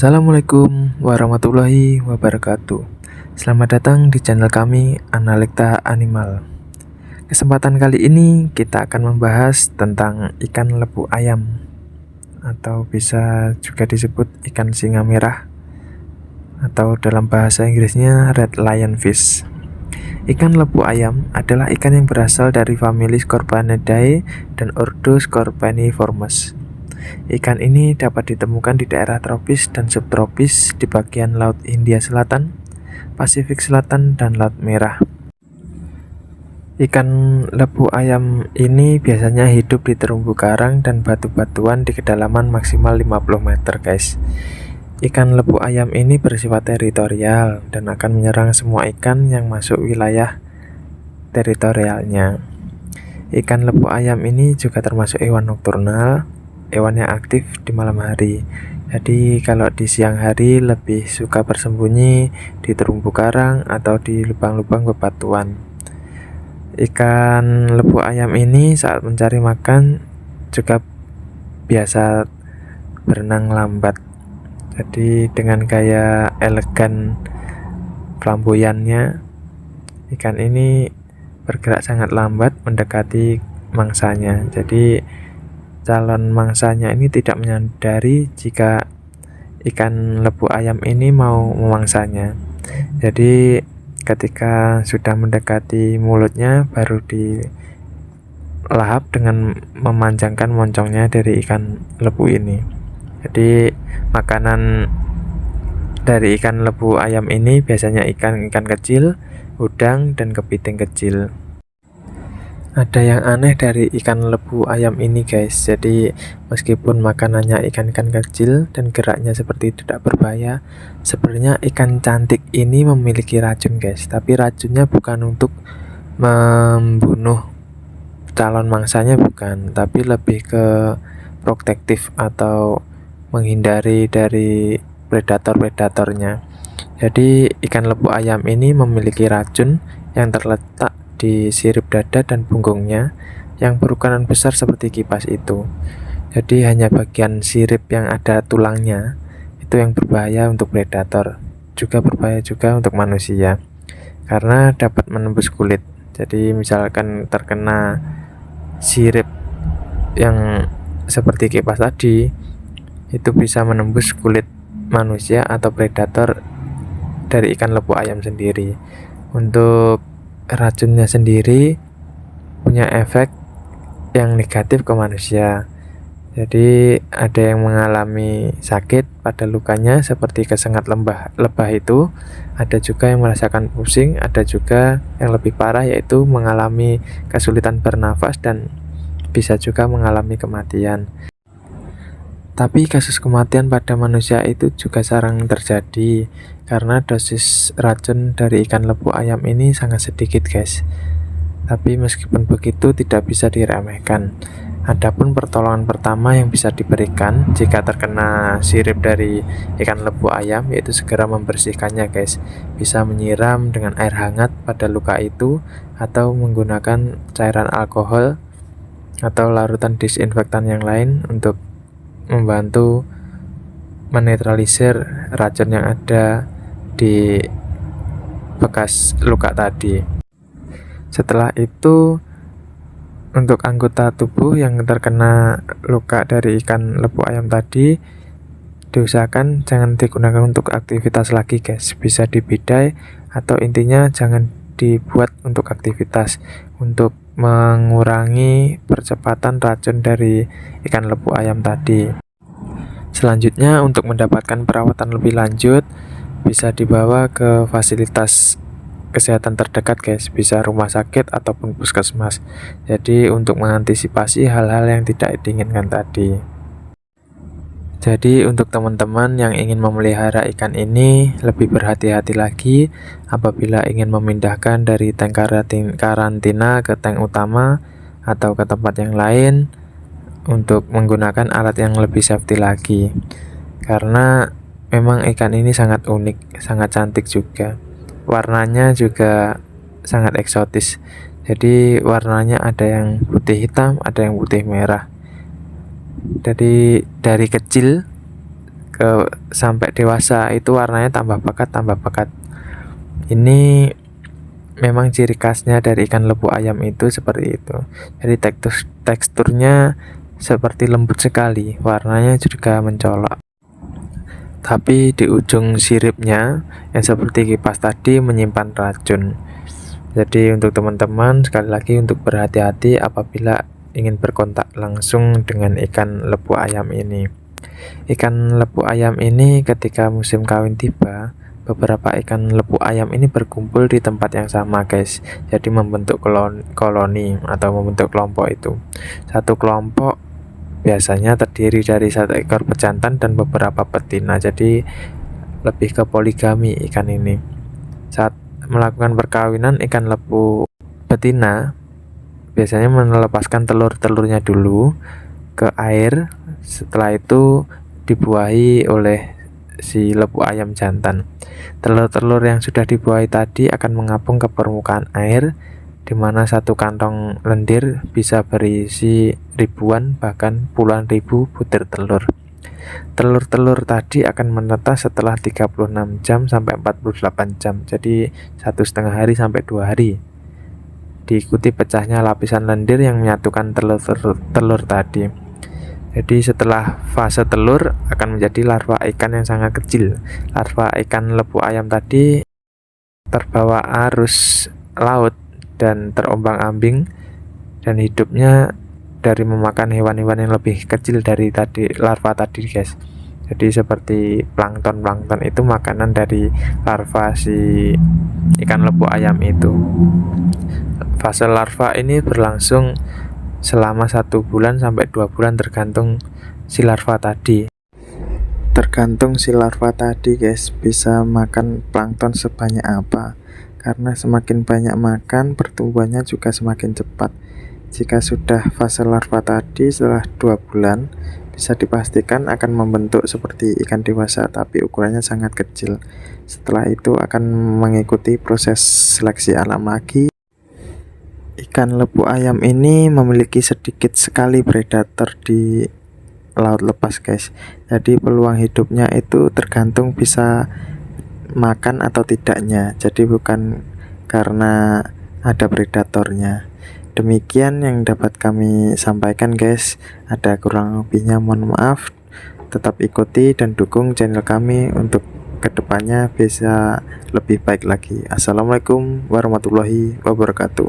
Assalamualaikum warahmatullahi wabarakatuh. Selamat datang di channel kami Analekta Animal. Kesempatan kali ini kita akan membahas tentang ikan lepu ayam, atau bisa juga disebut ikan singa merah, atau dalam bahasa Inggrisnya red lionfish. Ikan lepu ayam adalah ikan yang berasal dari famili Scorpaenidae dan ordo Scorpaeniformes. Ikan ini dapat ditemukan di daerah tropis dan subtropis di bagian Laut Hindia Selatan, Pasifik Selatan, dan Laut Merah. Ikan lepu ayam ini biasanya hidup di terumbu karang dan batu-batuan di kedalaman maksimal 50 meter, guys. Ikan lepu ayam ini bersifat teritorial dan akan menyerang semua ikan yang masuk wilayah teritorialnya. Ikan lepu ayam ini juga termasuk hewan nokturnal, hewan yang aktif di malam hari. Jadi kalau di siang hari lebih suka bersembunyi di terumbu karang atau di lubang-lubang bebatuan. Ikan lepu ayam ini saat mencari makan juga biasa berenang lambat. Jadi dengan gaya elegan flamboyannya, ikan ini bergerak sangat lambat mendekati mangsanya. Jadi calon mangsanya ini tidak menyadari jika ikan lepu ayam ini mau memangsanya. Jadi ketika sudah mendekati mulutnya baru dilahap dengan memanjangkan moncongnya dari ikan lepu ini. Jadi makanan dari ikan lepu ayam ini biasanya ikan-ikan kecil, udang, dan kepiting kecil. Ada yang aneh dari ikan lepu ayam ini, guys. Jadi meskipun makanannya ikan-ikan kecil dan geraknya seperti tidak berbahaya, sebenarnya ikan cantik ini memiliki racun, guys. Tapi racunnya bukan untuk membunuh calon mangsanya, bukan, tapi lebih ke protektif atau menghindari dari predator-predatornya. Jadi ikan lepu ayam ini memiliki racun yang terletak di sirip dada dan punggungnya yang berukuran besar seperti kipas itu. Jadi hanya bagian sirip yang ada tulangnya itu yang berbahaya untuk predator, juga berbahaya juga untuk manusia karena dapat menembus kulit. Jadi misalkan terkena sirip yang seperti kipas tadi, itu bisa menembus kulit manusia atau predator dari ikan lepu ayam sendiri. Untuk racunnya sendiri punya efek yang negatif ke manusia. Jadi ada yang mengalami sakit pada lukanya seperti kesengat lebah itu, ada juga yang merasakan pusing, ada juga yang lebih parah yaitu mengalami kesulitan bernafas dan bisa juga mengalami kematian. Tapi kasus kematian pada manusia itu juga jarang terjadi karena dosis racun dari ikan lepu ayam ini sangat sedikit, guys. Tapi meskipun begitu tidak bisa diremehkan. Adapun pertolongan pertama yang bisa diberikan jika terkena sirip dari ikan lepu ayam yaitu segera membersihkannya, guys. Bisa menyiram dengan air hangat pada luka itu atau menggunakan cairan alkohol atau larutan disinfektan yang lain untuk membantu menetralisir racun yang ada di bekas luka tadi. Setelah itu, untuk anggota tubuh yang terkena luka dari ikan lepu ayam tadi diusahakan jangan digunakan untuk aktivitas lagi, guys. Bisa dibidai atau intinya jangan dibuat untuk aktivitas, untuk mengurangi percepatan racun dari ikan lepu ayam tadi. Selanjutnya, untuk mendapatkan perawatan lebih lanjut bisa dibawa ke fasilitas kesehatan terdekat, guys. Bisa rumah sakit ataupun puskesmas. Jadi untuk mengantisipasi hal-hal yang tidak diinginkan tadi. Jadi untuk teman-teman yang ingin memelihara ikan ini lebih berhati-hati lagi apabila ingin memindahkan dari tank karantina ke tank utama atau ke tempat yang lain untuk menggunakan alat yang lebih safety lagi. Karena memang ikan ini sangat unik, sangat cantik juga. Warnanya juga sangat eksotis. Jadi warnanya ada yang putih hitam, ada yang putih merah. Jadi dari kecil sampai dewasa itu warnanya tambah pekat. Ini memang ciri khasnya dari ikan lepu ayam itu seperti itu. Jadi teksturnya seperti lembut sekali, warnanya juga mencolok. Tapi di ujung siripnya yang seperti kipas tadi menyimpan racun. Jadi untuk teman-teman sekali lagi untuk berhati-hati apabila ingin berkontak langsung dengan ikan lepu ayam ini. Ikan lepu ayam ini ketika musim kawin tiba, beberapa ikan lepu ayam ini berkumpul di tempat yang sama guys. Jadi membentuk koloni atau membentuk kelompok itu. Satu kelompok biasanya terdiri dari satu ekor pejantan dan beberapa betina. Jadi lebih ke poligami ikan ini. Saat melakukan perkawinan, ikan lepu betina biasanya melepaskan telur-telurnya dulu ke air. Setelah itu dibuahi oleh si lepu ayam jantan. Telur-telur yang sudah dibuahi tadi akan mengapung ke permukaan air, di mana satu kantong lendir bisa berisi ribuan bahkan puluhan ribu butir telur. Telur-telur tadi akan menetas setelah 36 jam sampai 48 jam. Jadi 1,5 hari sampai 2 hari. Diikuti pecahnya lapisan lendir yang menyatukan telur tadi. Jadi setelah fase telur akan menjadi larva ikan yang sangat kecil. Larva ikan lepu ayam tadi terbawa arus laut dan terombang-ambing, dan hidupnya dari memakan hewan-hewan yang lebih kecil dari larva tadi guys. Jadi seperti plankton itu makanan dari larva si ikan lepu ayam itu. Fase larva ini berlangsung selama 1 bulan sampai 2 bulan tergantung si larva tadi. Tergantung si larva tadi guys bisa makan plankton sebanyak apa. Karena semakin banyak makan, pertumbuhannya juga semakin cepat. Jika sudah fase larva tadi setelah 2 bulan, bisa dipastikan akan membentuk seperti ikan dewasa, tapi ukurannya sangat kecil. Setelah itu akan mengikuti proses seleksi alam lagi. Ikan lepu ayam ini memiliki sedikit sekali predator di laut lepas guys. Jadi peluang hidupnya itu tergantung bisa makan atau tidaknya, jadi bukan karena ada predatornya. Demikian yang dapat kami sampaikan guys, ada kurang lebihnya mohon maaf. Tetap ikuti dan dukung channel kami untuk kedepannya bisa lebih baik lagi. Assalamualaikum warahmatullahi wabarakatuh.